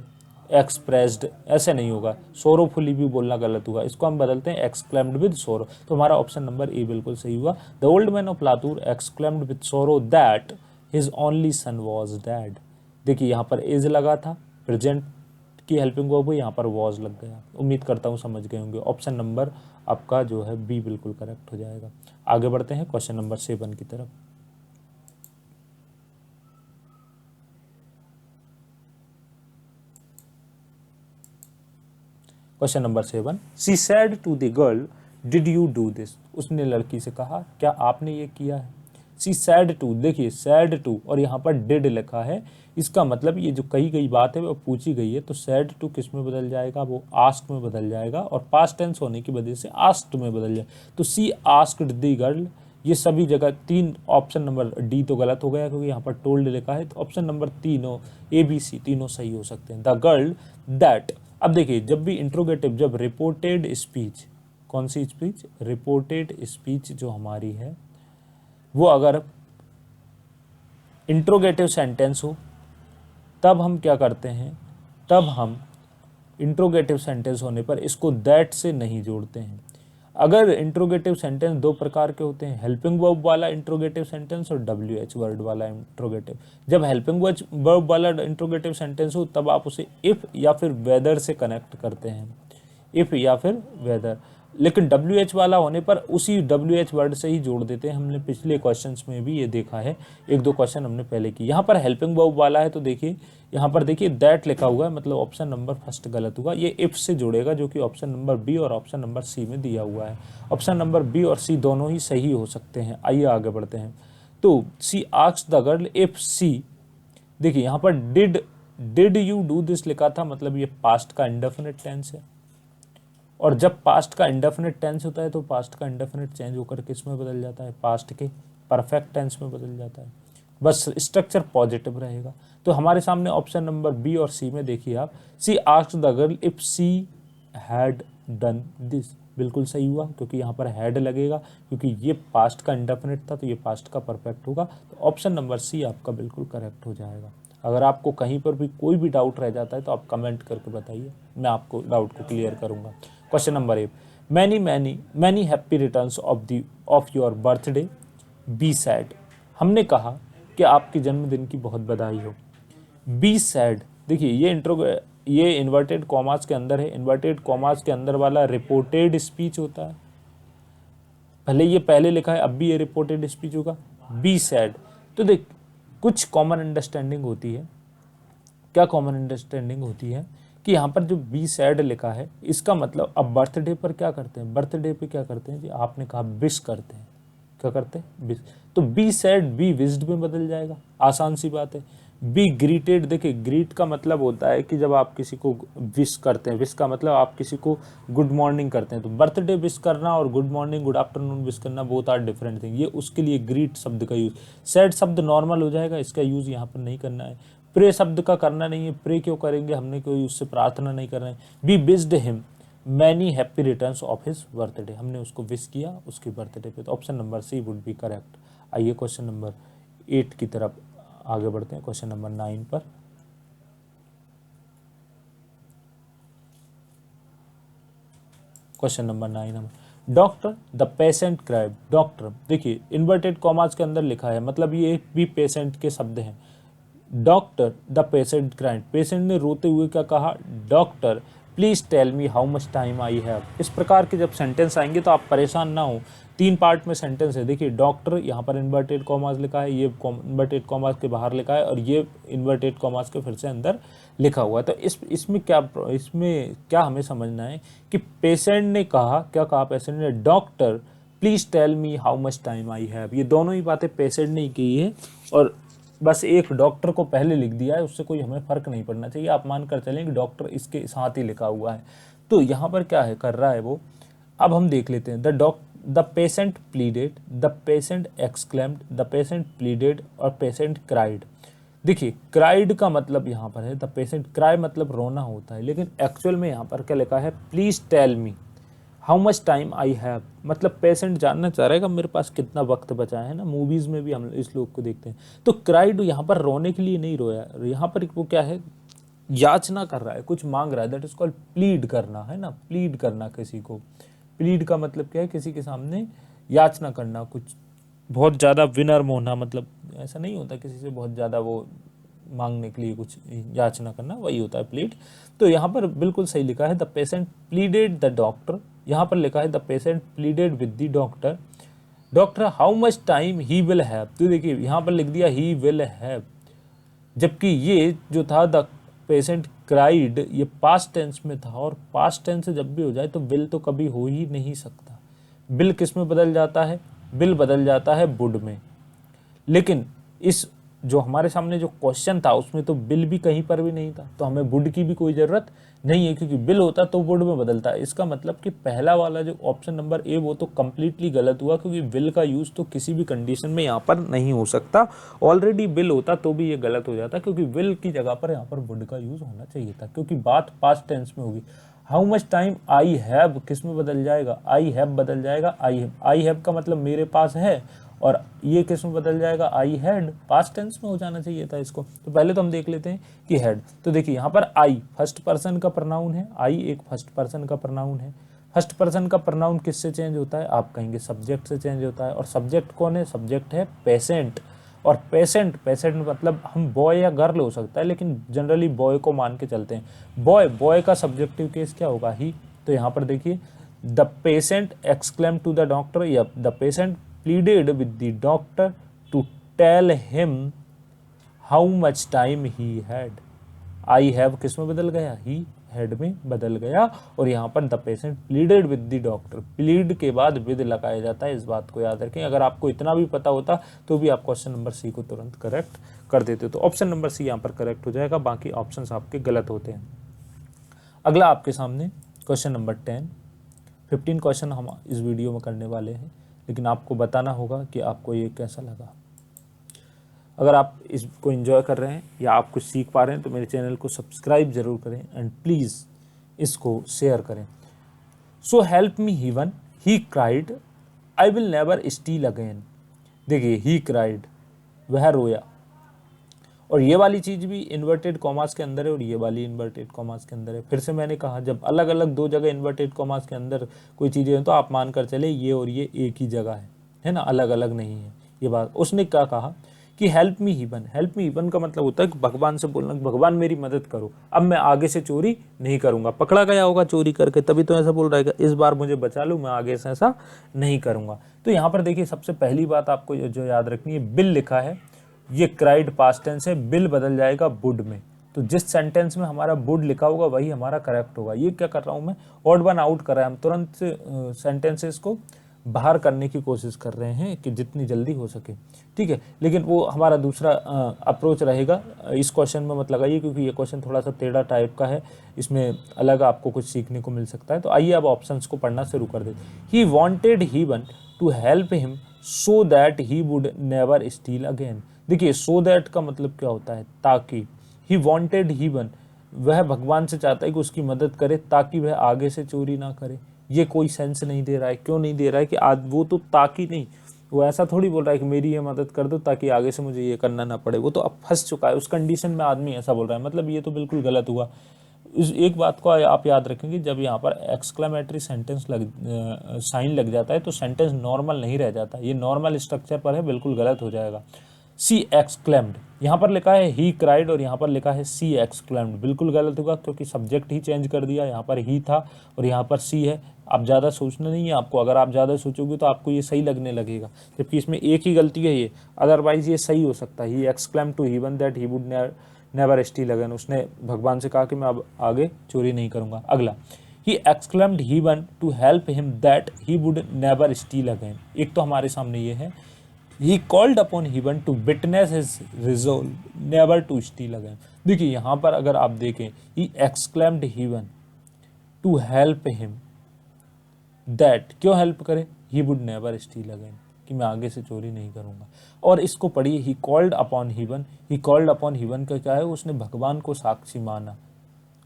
expressed, ऐसे नहीं होगा। सोरोफुली भी बोलना गलत हुआ, इसको हम बदलते हैं एक्सक्लेम्ड विद सोरो। तो हमारा ऑप्शन नंबर ए बिल्कुल सही हुआ। The old man of Latur exclaimed with sorrow that his only son was dead, देखिए यहाँ पर इज लगा था, प्रेजेंट की हेल्पिंग वर्ब यहाँ पर वॉज लग गया। उम्मीद करता हूँ समझ गए होंगे। ऑप्शन नंबर आपका जो है बी बिल्कुल करेक्ट हो जाएगा। आगे बढ़ते हैं क्वेश्चन नंबर 7 की तरफ। Question number 7, she said to the girl did you do this, उसने लड़की से कहा क्या आपने ये किया है? शी सैड टू, देखिए सैड टू और यहाँ पर डिड लिखा है, इसका मतलब ये जो कही गई बात है वो पूछी गई है। तो सैड टू किस में बदल जाएगा? वो आस्क में बदल जाएगा, और पास्ट टेंस होने की वजह से आस्क्ड में बदल जाए। तो सी आस्क्ड द गर्ल, ये सभी जगह 3, ऑप्शन नंबर डी तो गलत हो गया क्योंकि यहाँ पर टोल्ड लिखा है। तो ऑप्शन नंबर तीनों ए बी सी तीनों सही हो सकते हैं। द गर्ल दैट, अब देखिए जब भी इंट्रोगेटिव, जब रिपोर्टेड स्पीच, कौन सी स्पीच? रिपोर्टेड स्पीच जो हमारी है वो अगर इंट्रोगेटिव सेंटेंस हो तब हम क्या करते हैं? तब हम इंट्रोगेटिव सेंटेंस होने पर इसको दैट से नहीं जोड़ते हैं। अगर इंट्रोगेटिव सेंटेंस दो प्रकार के होते हैं, हेल्पिंग वर्ब वाला इंट्रोगेटिव सेंटेंस और WH वर्ड वाला इंट्रोगेटिव। जब हेल्पिंग वर्ब वाला इंट्रोगेटिव सेंटेंस हो तब आप उसे इफ या फिर वेदर से कनेक्ट करते हैं, इफ या फिर वेदर। लेकिन WH वाला होने पर उसी WH वर्ड से ही जोड़ देते हैं। हमने पिछले क्वेश्चंस में भी ये देखा है, एक दो क्वेश्चन हमने पहले की। यहाँ पर हेल्पिंग वर्ब वाला है तो देखिए यहाँ पर देखिए दैट लिखा हुआ है, मतलब ऑप्शन नंबर फर्स्ट गलत हुआ। ये इफ से जुड़ेगा जो कि ऑप्शन नंबर बी और ऑप्शन नंबर सी में दिया हुआ है। ऑप्शन नंबर बी और सी दोनों ही सही हो सकते हैं। आइए आगे बढ़ते हैं। तो सी आस्क्ड द गर्ल इफ सी, देखिए यहाँ पर डिड यू डू दिस लिखा था, मतलब ये पास्ट का इंडेफिनिट टेंस है। और जब पास्ट का इंडेफिनिट टेंस होता है तो पास्ट का इंडेफिनिट चेंज होकर किस में बदल जाता है, पास्ट के परफेक्ट टेंस में बदल जाता है। बस स्ट्रक्चर पॉजिटिव रहेगा। तो हमारे सामने ऑप्शन नंबर बी और सी में देखिए आप, she asked the girl if she had done this, बिल्कुल सही हुआ क्योंकि यहाँ पर हैड लगेगा, क्योंकि ये पास्ट का इंडेफिनिट था तो ये पास्ट का परफेक्ट होगा। तो ऑप्शन नंबर सी आपका बिल्कुल करेक्ट हो जाएगा। अगर आपको कहीं पर भी कोई भी डाउट रह जाता है तो आप कमेंट करके बताइए, मैं आपको डाउट को क्लियर करूंगा। Question number 8, many happy returns of your birthday, be sad. हमने कहा कि आपके जन्मदिन की बहुत बधाई हो। बी सैड, देखिए ये इन्वर्टेड कॉमास के अंदर है। इन्वर्टेड कॉमास के अंदर वाला रिपोर्टेड स्पीच होता है, भले ये पहले लिखा है अब भी ये रिपोर्टेड स्पीच होगा। बी सैड, तो देख कुछ कॉमन अंडरस्टैंडिंग होती है। क्या कॉमन अंडरस्टैंडिंग होती है कि यहाँ पर जो बी सैड लिखा है इसका मतलब अब बर्थडे पर क्या करते हैं, बर्थडे पे क्या करते हैं जी, आपने कहा विश करते हैं। क्या करते हैं, विश। तो बी सैड बी विश्ड में बदल जाएगा, आसान सी बात है। बी ग्रीटेड, देखिए ग्रीट का मतलब होता है कि जब आप किसी को विश करते हैं, विश का मतलब आप किसी को गुड मॉर्निंग करते हैं। तो बर्थडे विश करना और good morning good afternoon wish करना बोथ आर डिफरेंट थिंग। ये उसके लिए ग्रीट शब्द का यूज, सैड शब्द नॉर्मल हो जाएगा, इसका यूज यहाँ पर नहीं करना है। प्रे शब्द का करना नहीं है, प्रे क्यों करेंगे, हमने कोई उससे प्रार्थना नहीं कर रहे हैं। We wished him many happy returns of his birthday, हमने उसको विश किया उसके बर्थडे पे। तो option number C would be correct. आइए क्वेश्चन नंबर 8 की तरफ आगे बढ़ते हैं, क्वेश्चन नंबर 9 पर। Question number 9, doctor the patient cried. Doctor, देखिए इन्वर्टेड कॉमास के अंदर लिखा है, मतलब ये भी पेशेंट के शब्द हैं। Doctor the patient cried, patient ने रोते हुए क्या कहा, doctor please tell me how much time I have. इस प्रकार के जब सेंटेंस आएंगे तो आप परेशान ना हो, 3 पार्ट में सेंटेंस है। देखिए डॉक्टर यहाँ पर इन्वर्टेड कॉमास लिखा है, ये इन्वर्टेड कॉमास के बाहर लिखा है और ये इन्वर्टेड कॉमास के फिर से अंदर लिखा हुआ है। तो इसमें क्या हमें समझना है कि पेशेंट ने कहा, क्या कहा पेशेंट ने, doctor please tell me how much time I have. ये दोनों ही बातें पेशेंट ने की है और बस एक डॉक्टर को पहले लिख दिया है, उससे कोई हमें फर्क नहीं पड़ना चाहिए। आप मानकर चलें कि डॉक्टर इसके साथ ही लिखा हुआ है। तो यहाँ पर क्या है कर रहा है वो, अब हम देख लेते हैं। The patient pleaded, the patient exclaimed, the patient pleaded और पेशेंट क्राइड। देखिए क्राइड का मतलब यहाँ पर है, द पेशेंट क्राई मतलब रोना होता है, लेकिन एक्चुअल में यहाँ पर क्या लिखा है, please tell me how much time I have, मतलब पेशेंट जानना चाह रहा है कि मेरे पास कितना वक्त बचा है ना। मूवीज में भी हम इस लोग को देखते हैं। तो क्राइड यहाँ पर रोने के लिए नहीं रोया, यहाँ पर वो क्या है, याचना कर रहा है, कुछ मांग रहा है। दैट इज कॉल्ड प्लीड करना, है ना, प्लीड करना किसी को। प्लीड का मतलब क्या है, किसी के सामने याचना करना, कुछ बहुत ज़्यादा विनम्र होना, मतलब ऐसा नहीं होता किसी से बहुत ज़्यादा वो मांगने के लिए कुछ याचना करना, वही होता है प्लीड। तो यहाँ पर बिल्कुल सही लिखा है, the patient pleaded the doctor. यहाँ पर लिखा है the patient pleaded with the doctor, doctor how much time he will have. तो देखिए यहाँ पर लिख दिया ही विल हैव, जबकि ये जो था द पेशेंट क्राइड, ये पास्ट टेंस में था और पास्ट टेंस जब भी हो जाए तो विल तो कभी हो ही नहीं सकता। विल किस में बदल जाता है, विल बदल जाता है वुड में। लेकिन इस जो हमारे सामने जो क्वेश्चन था उसमें तो बिल भी कहीं पर भी नहीं था, तो हमें वुड की भी कोई ज़रूरत नहीं है, क्योंकि बिल होता तो वुड में बदलता है। इसका मतलब कि पहला वाला जो ऑप्शन नंबर ए वो तो कम्प्लीटली गलत हुआ, क्योंकि बिल का यूज़ तो किसी भी कंडीशन में यहाँ पर नहीं हो सकता। ऑलरेडी बिल होता तो भी ये गलत हो जाता, क्योंकि विल की जगह पर यहाँ पर वुड का यूज़ होना चाहिए था, क्योंकि बात पास्ट टेंस में होगी। How much time I have किस में बदल जाएगा, आई हैव बदल जाएगा आई हैव का मतलब मेरे पास है, और ये किस में बदल जाएगा, आई हैड, पास्ट टेंस में हो जाना चाहिए था इसको। तो पहले तो हम देख लेते हैं कि हैड। तो देखिए यहाँ पर आई फर्स्ट पर्सन का प्रोनाउन है, आई एक फर्स्ट पर्सन का प्रोनाउन है। फर्स्ट पर्सन का प्रनाउन किससे चेंज होता है, आप कहेंगे सब्जेक्ट से चेंज होता है। और सब्जेक्ट कौन है, सब्जेक्ट है पेशेंट। और पेशेंट मतलब हम बॉय या गर्ल हो सकता है, लेकिन जनरली बॉय को मान के चलते हैं। बॉय का सब्जेक्टिव केस क्या होगा, ही। तो यहाँ पर देखिए, the patient exclaim to the doctor, या the patient pleaded with the doctor to tell him how much time he had. I have किस में बदल गया, ही हेड में बदल गया। और यहाँ पर the patient pleaded with the doctor, plead के बाद विद लगाया जाता है, इस बात को याद रखें। अगर आपको इतना भी पता होता तो भी आप क्वेश्चन नंबर सी को तुरंत करेक्ट कर देते। तो ऑप्शन नंबर सी यहाँ पर करेक्ट हो जाएगा, बाकी ऑप्शंस आपके गलत होते हैं। अगला आपके सामने क्वेश्चन नंबर 10। 15 क्वेश्चन हम इस वीडियो में करने वाले हैं, लेकिन आपको बताना होगा कि आपको ये कैसा लगा। अगर आप इसको एंजॉय कर रहे हैं या आप कुछ सीख पा रहे हैं तो मेरे चैनल को सब्सक्राइब जरूर करें एंड प्लीज़ इसको शेयर करें। So help me heaven, he cried, I will never steal again. देखिए, ही क्राइड, वह रोया, और ये वाली चीज़ भी इन्वर्टेड कॉमास के अंदर है और ये वाली इन्वर्टेड कॉमास के अंदर है। फिर से मैंने कहा, जब अलग अलग दो जगह इन्वर्टेड कॉमास के अंदर कोई चीज़ें हैं तो आप मानकर चले ये और ये एक ही जगह है ना, अलग अलग नहीं है ये बात। उसने क्या कहा कि help me heaven. Help me heaven का मतलब होता है कि भगवान से बोलना, भगवान मेरी मदद करो, अब मैं आगे से चोरी नहीं करूंगा। पकड़ा गया होगा चोरी करके, तभी तो ऐसा बोल रहा है, इस बार मुझे बचा लो, मैं आगे से ऐसा नहीं करूंगा। तो यहाँ पर देखिए, सबसे पहली बात आपको जो याद रखनी है, बिल लिखा है, ये क्राइड पास्ट टेंस है, बिल बदल जाएगा वुड में। तो जिस सेंटेंस में हमारा वुड लिखा होगा वही हमारा करेक्ट होगा। ये क्या कर रहा हूँ मैं, ऑड वन आउट कर रहा है, हम तुरंत सेंटेंसेस को बाहर करने की कोशिश कर रहे हैं कि जितनी जल्दी हो सके, ठीक है। लेकिन वो हमारा दूसरा अप्रोच रहेगा। इस क्वेश्चन में मत लगाइए, क्योंकि ये क्वेश्चन थोड़ा सा टेढ़ा टाइप का है, इसमें अलग आपको कुछ सीखने को मिल सकता है। तो आइए अब ऑप्शंस को पढ़ना शुरू कर देते। He wanted heaven to help him so that he would never steal again. देखिए, सो दैट का मतलब क्या होता है, ताकि। ही वॉन्टेड हीवन, वह भगवान से चाहता है कि उसकी मदद करे ताकि वह आगे से चोरी ना करे। ये कोई सेंस नहीं दे रहा है। क्यों नहीं दे रहा है कि आज वो तो ताकि नहीं, वो ऐसा थोड़ी बोल रहा है कि मेरी ये मदद कर दो ताकि आगे से मुझे ये करना ना पड़े। वो तो अब फंस चुका है उस कंडीशन में, आदमी ऐसा बोल रहा है, मतलब ये तो बिल्कुल गलत हुआ। इस एक बात को आप याद रखेंगे, जब यहाँ पर एक्सक्लेमेटरी सेंटेंस साइन लग जाता है तो सेंटेंस नॉर्मल नहीं रह जाता। ये नॉर्मल स्ट्रक्चर पर है, बिल्कुल गलत हो जाएगा। सी एक्सक्लेम्ड, यहाँ पर लिखा है ही क्राइड और यहाँ पर लिखा है सी एक्सक्लेम्ड, बिल्कुल गलत होगा, क्योंकि सब्जेक्ट ही चेंज कर दिया। यहाँ पर ही था और यहाँ पर सी है। आप ज़्यादा सोचना नहीं है आपको, अगर आप ज़्यादा सोचोगे तो आपको ये सही लगने लगेगा, जबकि इसमें एक ही गलती है ये, अदरवाइज ये सही हो सकता है। He exclaimed to heaven that he would never steal again, उसने भगवान से कहा कि मैं अब आगे चोरी नहीं करूँगा। अगला, he exclaimed heaven to help him that he would never steal again. एक तो हमारे सामने ये है, he called upon heaven to witness his resolve never to steal again। देखिए, यहाँ पर अगर आप देखें, he exclaimed heaven to help him that, क्यों हेल्प करे, he would never steal again, कि मैं आगे से चोरी नहीं करूँगा। और इसको पढ़िए, he called upon heaven, he called upon heaven का क्या है, उसने भगवान को साक्षी माना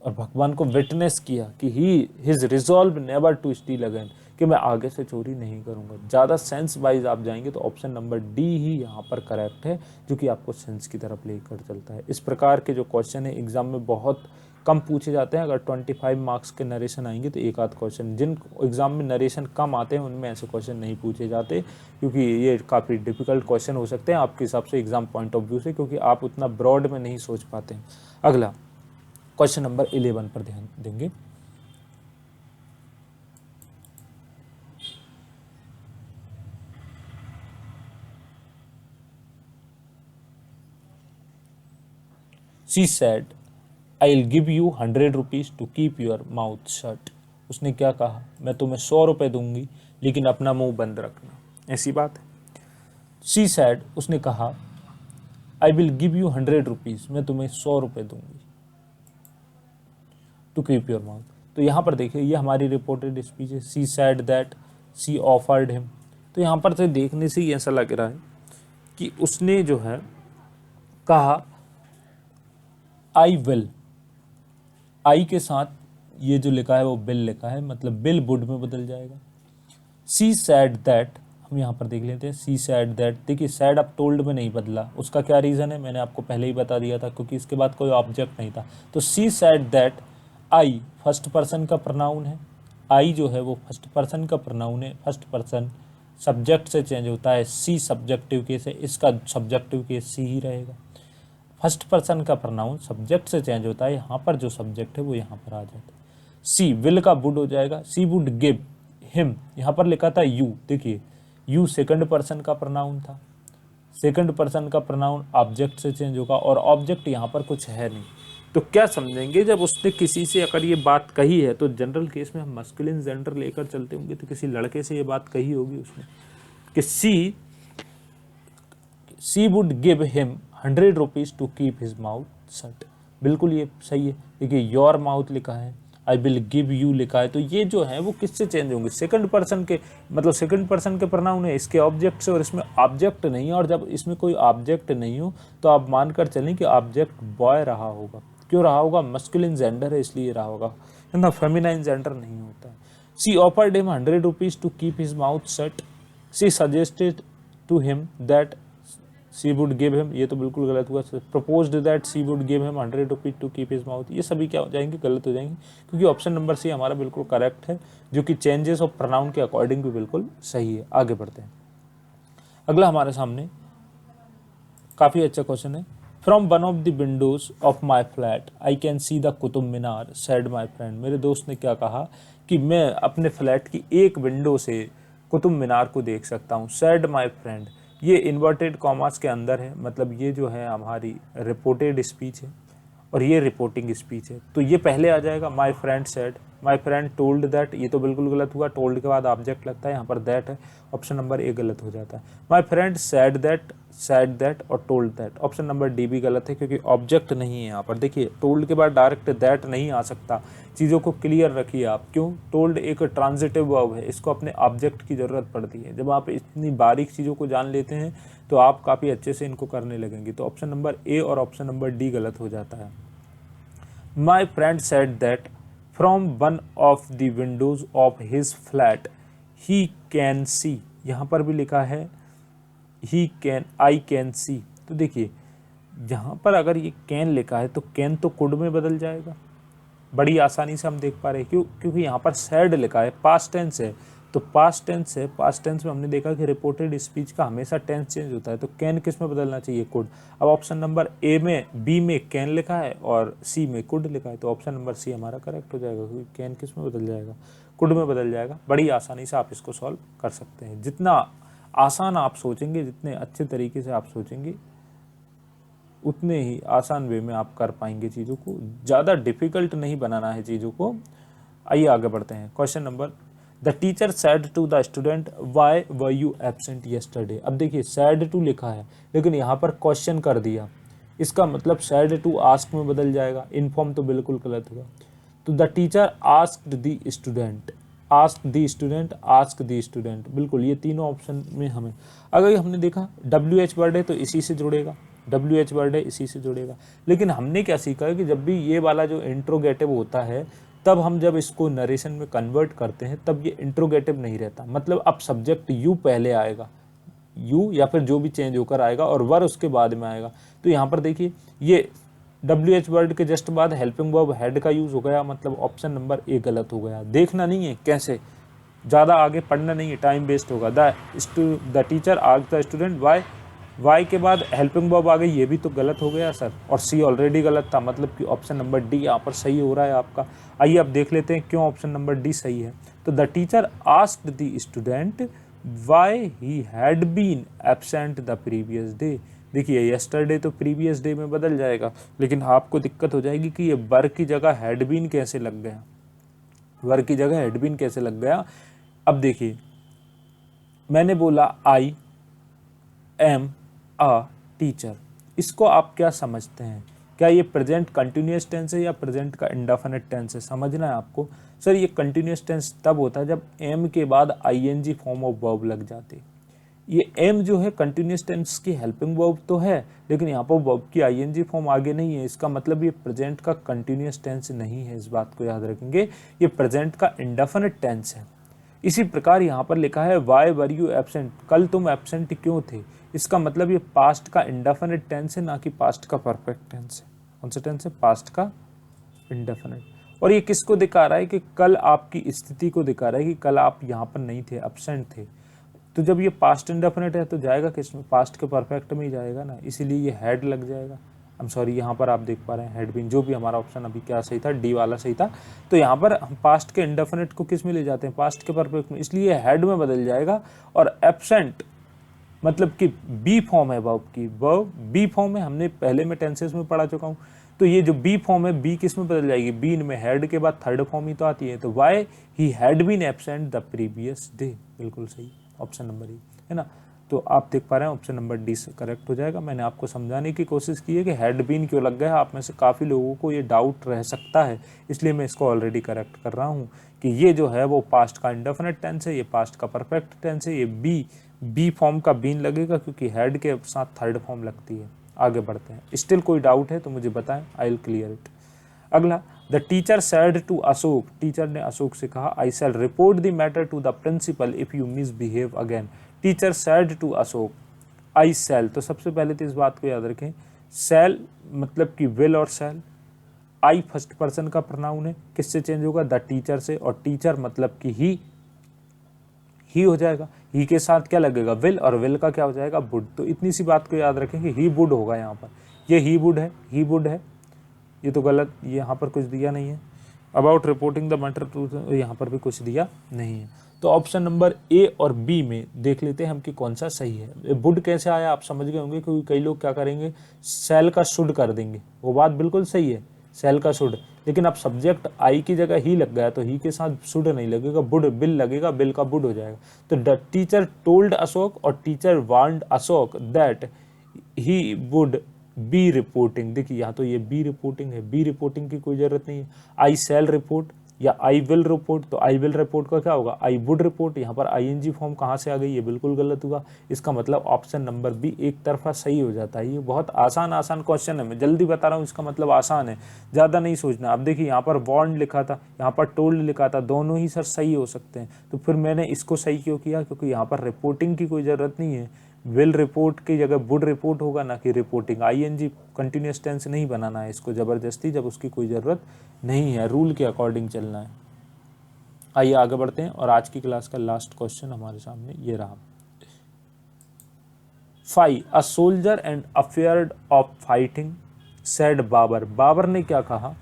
और भगवान को विटनेस किया कि his resolve never to steal again, कि मैं आगे से चोरी नहीं करूंगा। ज़्यादा सेंस वाइज आप जाएंगे तो ऑप्शन नंबर डी ही यहाँ पर करेक्ट है, जो कि आपको सेंस की तरफ लेकर चलता है। इस प्रकार के जो क्वेश्चन है एग्जाम में बहुत कम पूछे जाते हैं। अगर 25 मार्क्स के नरेशन आएंगे तो एक आध क्वेश्चन, जिन एग्जाम में नरेशन कम आते हैं उनमें ऐसे क्वेश्चन नहीं पूछे जाते, क्योंकि ये काफ़ी डिफिकल्ट क्वेश्चन हो सकते हैं आपके हिसाब से एग्जाम पॉइंट ऑफ व्यू से, क्योंकि आप उतना ब्रॉड में नहीं सोच पाते हैं। अगला क्वेश्चन नंबर 11 पर ध्यान देंगे। She said, I'll give you 100 rupees to keep your mouth shut। उसने क्या कहा, मैं तुम्हें 100 रुपये दूंगी लेकिन अपना मुंह बंद रखना। ऐसी बात है। She said, उसने कहा, I will give you 100 rupees, मैं तुम्हें 100 रुपये दूंगी, to keep your mouth। तो यहाँ पर देखिए, ये हमारी रिपोर्टेड स्पीच है। She said that, she offered him। तो यहाँ पर से देखने से ही ऐसा लग रहा है कि उसने जो है कहा आई विल, आई के साथ ये जो लिखा है वो बिल लिखा है, मतलब बिल वुड में बदल जाएगा। सी सैड दैट, हम यहाँ पर देख लेते हैं, सी सैड दैट। देखिए, सैड अब टोल्ड में नहीं बदला, उसका क्या रीज़न है मैंने आपको पहले ही बता दिया था, क्योंकि इसके बाद कोई ऑब्जेक्ट नहीं था। तो she said that, I first person का प्रोनाउन है, आई जो है वो फर्स्ट पर्सन का प्रोनाउन है, फर्स्ट पर्सन सब्जेक्ट से चेंज होता है, सी सब्जेक्टिव केस है, इसका सब्जेक्टिव केस सी ही रहेगा। फर्स्ट पर्सन का प्रोनाउन सब्जेक्ट से चेंज होता है, यहाँ पर जो सब्जेक्ट है वो यहाँ पर आ जाता है। सी विल का वुड हो जाएगा, सी वुड गिव हिम, यहाँ पर लिखा था यू, देखिए यू सेकंड पर्सन का प्रोनाउन था, सेकंड पर्सन का प्रोनाउन ऑब्जेक्ट से चेंज होगा और ऑब्जेक्ट यहाँ पर कुछ है नहीं, तो क्या समझेंगे जब उसने किसी से अगर ये बात कही है तो जनरल केस में हम मस्कुलिन जेंडर लेकर चलते होंगे, तो किसी लड़के से ये बात कही होगी उसने कि she would give him 100 rupees to keep his mouth shut, बिल्कुल ये सही है। देखिए योर माउथ लिखा है, आई विल गिव यू लिखा है, तो ये जो है वो किससे चेंज होंगे, सेकंड पर्सन के, मतलब सेकंड पर्सन के प्रोनाउन है, इसके ऑब्जेक्ट से, और इसमें ऑब्जेक्ट नहीं है, और जब इसमें कोई ऑब्जेक्ट नहीं हो तो आप मानकर चलें कि ऑब्जेक्ट बॉय रहा होगा। क्यों रहा होगा, मस्कुलिन जेंडर है इसलिए रहा होगा, है ना, फेमिनाइन जेंडर नहीं होता है। She offered him 100 rupees to keep his mouth shut, she suggested to him that she would give him, ये तो बिल्कुल गलत हुआ, proposed that she would give him 100 rupees to keep his mouth, ये सभी क्या हो जाएंगे, गलत हो जाएंगे, क्योंकि ऑप्शन नंबर सी हमारा बिल्कुल करेक्ट है, जो कि चेंजेस ऑफ प्रोनाउन के अकॉर्डिंग भी बिल्कुल सही है। आगे बढ़ते हैं, अगला हमारे सामने काफ़ी अच्छा क्वेश्चन है। From one of the Windows of my flat I can see the Qutub Minar said my friend, मेरे दोस्त ने क्या कहा कि मैं अपने फ्लैट की एक विंडो से कुतुब मीनार को देख सकता हूँ, सेड माई फ्रेंड, ये इन्वर्टेड कॉमास के अंदर है, मतलब ये जो है हमारी रिपोर्टेड स्पीच है और ये रिपोर्टिंग स्पीच है, तो ये पहले आ जाएगा। My friend said, my friend told that, ये तो बिल्कुल गलत हुआ, टोल्ड के बाद ऑब्जेक्ट लगता है, यहाँ पर दैट है, ऑप्शन नंबर ए गलत हो जाता है। माई फ्रेंड सैड दैट और told that, option number D भी गलत है, क्योंकि ऑब्जेक्ट नहीं है यहाँ पर। देखिए टोल्ड के बाद डायरेक्ट दैट नहीं आ सकता, चीज़ों को क्लियर रखिए आप, क्यों, टोल्ड एक ट्रांजिटिव वर्ब है, इसको अपने ऑब्जेक्ट की ज़रूरत पड़ती है। जब आप इतनी बारीक चीज़ों को जान लेते हैं तो आप काफ़ी अच्छे से इनको करने लगेंगे, तो ऑप्शन नंबर ए और ऑप्शन नंबर डी गलत हो जाता है। My friend said that from one of the windows of his flat he can see, यहाँ पर भी लिखा है I can see, तो देखिए यहाँ पर अगर ये कैन लिखा है तो कैन तो कुड में बदल जाएगा, बड़ी आसानी से हम देख पा रहे हैं, क्योंकि यहाँ पर सैड लिखा है, पास्ट टेंस है, तो पास्ट टेंस है, पास्ट टेंस में हमने देखा कि रिपोर्टेड स्पीच का हमेशा टेंस चेंज होता है, तो कैन किस में बदलना चाहिए, कुड। अब ऑप्शन नंबर ए में, बी में कैन लिखा है और सी में कुड लिखा है, तो ऑप्शन नंबर सी हमारा करेक्ट हो जाएगा, क्योंकि कैन किस में बदल जाएगा, कुड में बदल जाएगा। बड़ी आसानी से आप इसको सॉल्व कर सकते हैं, जितना आसान आप सोचेंगे, जितने अच्छे तरीके से आप सोचेंगे, उतने ही आसान वे में आप कर पाएंगे चीज़ों को, ज़्यादा डिफिकल्ट नहीं बनाना है चीज़ों को। आइए आगे बढ़ते हैं, question number, the teacher said to the student why were you absent yesterday. अब देखिए सैड टू लिखा है लेकिन यहाँ पर क्वेश्चन कर दिया, इसका मतलब सैड टू आस्क में बदल जाएगा, इन्फॉर्म तो बिल्कुल गलत हुआ। तो the teacher asked the student, ask the student, ask the student, बिल्कुल ये तीनों ऑप्शन में हमें, अगर हमने देखा WH वर्ड है तो इसी से जुड़ेगा, WH वर्ड है इसी से जुड़ेगा, लेकिन हमने क्या सीखा है कि जब भी ये वाला जो इंट्रोगेटिव होता है तब हम जब इसको नरेशन में कन्वर्ट करते हैं तब ये इंट्रोगेटिव नहीं रहता, मतलब अब सब्जेक्ट यू पहले आएगा, यू या फिर जो भी चेंज होकर आएगा और वर उसके बाद में आएगा। तो यहाँ पर देखिए ये WH वर्ड के जस्ट बाद हेल्पिंग वर्ब हैड का यूज हो गया, मतलब ऑप्शन नंबर ए गलत हो गया। देखना नहीं है कैसे, ज़्यादा आगे पढ़ना नहीं है, टाइम वेस्ट होगा। The teacher asked the student why के बाद हेल्पिंग वर्ब आ गई, ये भी तो गलत हो गया सर, और सी ऑलरेडी गलत था, मतलब कि ऑप्शन नंबर डी यहाँ पर सही हो रहा है आपका। आइए अब देख लेते हैं क्यों ऑप्शन नंबर डी सही है। तो the teacher asked the student why he had been absent the previous day. देखिए यस्टरडे तो प्रीवियस डे में बदल जाएगा, लेकिन आपको दिक्कत हो जाएगी कि ये वर की जगह हैड बीन कैसे लग गया, वर की जगह हैड बीन कैसे लग गया। अब देखिए मैंने बोला आई एम अ टीचर, इसको आप क्या समझते हैं, क्या ये प्रेजेंट कंटिन्यूअस टेंस है या प्रेजेंट का इंडेफिनिट टेंस है, समझना है आपको। सर ये कंटिन्यूअस टेंस तब होता है जब एम के बाद आईएनजी फॉर्म ऑफ वर्ब लग जाते। ये एम जो है कंटिन्यूअस टेंस की हेल्पिंग वर्ब तो है, लेकिन यहाँ पर वर्ब की आईएनजी फॉर्म आगे नहीं है, इसका मतलब ये प्रेजेंट का कंटिन्यूअस टेंस नहीं है, इस बात को याद रखेंगे, ये प्रेजेंट का इंडेफिनिट टेंस है। इसी प्रकार यहाँ पर लिखा है वाई वर यू एब्सेंट, कल तुम एब्सेंट क्यों थे, इसका मतलब ये पास्ट का इंडेफिनिट टेंस है, ना कि पास्ट का परफेक्ट टेंस है। कौन सा टेंस है, पास्ट का इंडेफिनिट। और ये किसको दिखा रहा है कि कल आपकी स्थिति को दिखा रहा है कि कल आप यहाँ पर नहीं थे, एब्सेंट थे। तो जब ये पास्ट इंडेफिनिट है तो जाएगा किस में, पास्ट के परफेक्ट में ही जाएगा ना, इसीलिए ये हैड लग जाएगा। आई एम सॉरी, यहाँ पर आप देख पा रहे हैं हैड बीन, जो भी हमारा ऑप्शन अभी क्या सही था, डी वाला सही था। तो यहाँ पर हम पास्ट के इंडेफिनिट को किस में ले जाते हैं, पास्ट के परफेक्ट में, इसलिए हैड में बदल जाएगा। और एब्सेंट मतलब कि बी फॉर्म है वर्ब की, वर्ब बी फॉर्म है, हमने पहले में टेंसेस में पढ़ा चुका हूँ। तो ये जो बी फॉर्म है, बी किस में बदल जाएगी, बीन में, हेड के बाद थर्ड फॉर्म ही तो आती है। तो why he had been absent the previous day, बिल्कुल सही, ऑप्शन नंबर ई है ना। तो आप देख पा रहे हैं ऑप्शन नंबर डी से करेक्ट हो जाएगा। मैंने आपको समझाने की कोशिश की है कि हैड बीन क्यों लग गया है, आप में से काफ़ी लोगों को ये डाउट रह सकता है, इसलिए मैं इसको ऑलरेडी करेक्ट कर रहा हूँ कि ये जो है वो पास्ट का इंडेफिनिट टेंस है, ये पास्ट का परफेक्ट टेंस है, ये बी फॉर्म का बीन लगेगा क्योंकि हेड के साथ थर्ड फॉर्म लगती है। आगे बढ़ते हैं, स्टिल कोई डाउट है तो मुझे बताएं, आई विल क्लियर इट। अगला, the teacher said to Ashok, teacher ने अशोक से कहा, I shall report the matter to the principal if you misbehave again. Teacher said to Ashok, I shall, तो सबसे पहले तो इस बात को याद रखें, शैल मतलब कि विल और शैल, आई फर्स्ट पर्सन का प्रोनाउन है, किससे चेंज होगा, द टीचर से, और टीचर मतलब कि ही हो जाएगा, ही के साथ क्या लगेगा, विल, और विल का क्या हो जाएगा, वुड। तो इतनी सी बात को याद रखें कि ही वुड होगा यहाँ पर, ये ही वुड है, ही वुड है, ये तो गलत, यहाँ पर कुछ दिया नहीं है। About reporting the matter to, यहाँ पर भी कुछ दिया नहीं है। तो ऑप्शन नंबर ए और बी में देख लेते हैं हम कि कौन सा सही है। वुड कैसे आया आप समझ गए होंगे, क्योंकि कई लोग क्या करेंगे, सेल का शुड कर देंगे, वो बात बिल्कुल सही है, सेल का शुड, लेकिन अब सब्जेक्ट आई की जगह ही लग गया तो ही के साथ शुड नहीं लगेगा, बुड बिल लगेगा, बिल का बुड हो जाएगा। तो द टीचर टोल्ड अशोक और teacher warned Ashok that he would be reporting, देखिए यहाँ तो ये बी रिपोर्टिंग है, बी रिपोर्टिंग की कोई जरूरत नहीं है, आई सेल रिपोर्ट या आई विल रिपोर्ट, तो आई विल रिपोर्ट का क्या होगा, आई वुड रिपोर्ट। यहाँ पर आईएनजी फॉर्म कहाँ से आ गई, ये बिल्कुल गलत हुआ। इसका मतलब ऑप्शन नंबर बी एक तरफा सही हो जाता है। ये बहुत आसान क्वेश्चन है, मैं जल्दी बता रहा हूँ, इसका मतलब आसान है, ज़्यादा नहीं सोचना। अब देखिए यहाँ पर वार्न लिखा था, यहाँ पर टोल्ड लिखा था, दोनों ही सर सही हो सकते हैं। तो फिर मैंने इसको सही क्यों किया, क्योंकि यहाँ पर रिपोर्टिंग की कोई ज़रूरत नहीं है, विल रिपोर्ट की जगह वुड रिपोर्ट होगा ना कि रिपोर्टिंग। आईएनजी कंटिन्यूअस टेंस नहीं बनाना है इसको ज़बरदस्ती, जब उसकी कोई ज़रूरत नहीं है, रूल के अकॉर्डिंग चलना है। आइए आगे बढ़ते हैं, और आज की क्लास का लास्ट क्वेश्चन हमारे सामने ये रहा। 5 a soldier and afraid of fighting said Babur, Babur ने क्या कहा।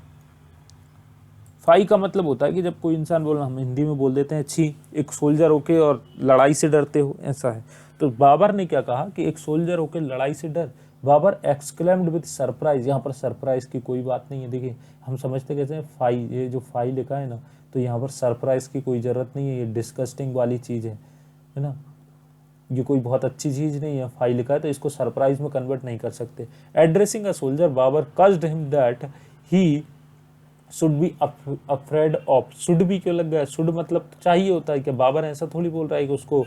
5 का मतलब होता है कि जब कोई इंसान बोलना, हम हिंदी में बोल देते हैं छी, एक सोल्जर होके और लड़ाई से डरते हो, ऐसा है। तो बाबर ने क्या कहा कि एक सोल्जर होके लड़ाई से डर, बाबर एक्सक्लेम्ड विद सरप्राइज। यहाँ पर सरप्राइज की कोई बात नहीं है, देखिए हम समझते कैसे हैं, फाई, ये जो फाई लिखा है ना, तो यहाँ पर सरप्राइज की कोई ज़रूरत नहीं है, ये डिस्कस्टिंग वाली चीज़ है ना, ये कोई बहुत अच्छी चीज़ नहीं है। फाई लिखा है तो इसको सरप्राइज में कन्वर्ट नहीं कर सकते। Addressing a soldier Babar caused him that he should be afraid of, should भी क्यों लग गया, शुड मतलब चाहिए होता है कि बाबर ऐसा थोड़ी बोल रहा है कि उसको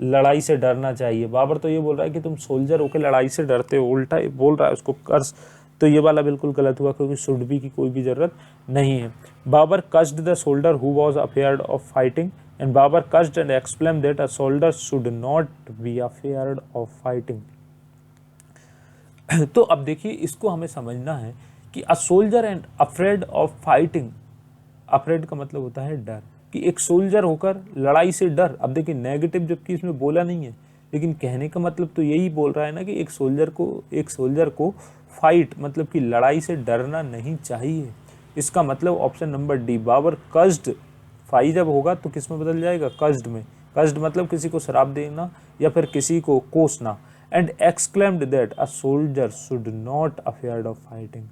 लड़ाई से डरना चाहिए, बाबर तो ये बोल रहा है कि तुम सोल्जर होकर लड़ाई से डरते हो, उल्टा बोल रहा है उसको कर्ज। तो ये वाला बिल्कुल गलत हुआ, क्योंकि शुड बी की कोई भी जरूरत नहीं है। Babur cursed the soldier who was afraid of fighting, and Babur cursed and explain that a soldier should not be afraid of fighting. तो अब देखिए इसको हमें समझना है कि a soldier and afraid of fighting, afraid का मतलब होता है डर, कि एक सोल्जर होकर लड़ाई से डर। अब देखिए नेगेटिव जबकि इसमें बोला नहीं है, लेकिन कहने का मतलब तो यही बोल रहा है ना कि एक सोल्जर को फाइट मतलब कि लड़ाई से डरना नहीं चाहिए। इसका मतलब option number D, Babar caused, फाई जब होगा तो किस में बदल जाएगा, कज्ड में। कज्ड मतलब किसी को श्राप देना या फिर किसी को कोसना। And exclaimed that a soldier should not afraid of fighting,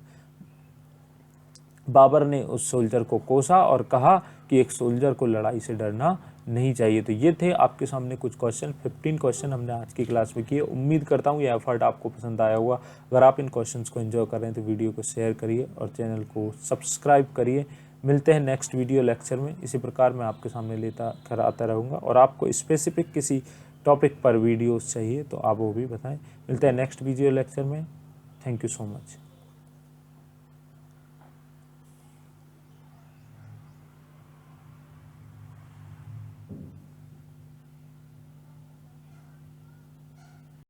Babur ने उस सोल्जर को कोसा और कहा कि एक सोल्जर को लड़ाई से डरना नहीं चाहिए। तो ये थे आपके सामने कुछ क्वेश्चन, 15 क्वेश्चन हमने आज की क्लास में किए। उम्मीद करता हूँ ये एफर्ट आपको पसंद आया होगा। अगर आप इन क्वेश्चंस को एंजॉय कर रहे हैं तो वीडियो को शेयर करिए और चैनल को सब्सक्राइब करिए। मिलते हैं नेक्स्ट वीडियो लेक्चर में, इसी प्रकार मैं आपके सामने लेता कर आता रहूँगा। और आपको स्पेसिफिक किसी टॉपिक पर वीडियोस चाहिए तो आप वो भी बताएं। मिलते हैं नेक्स्ट वीडियो लेक्चर में। Thank you so much.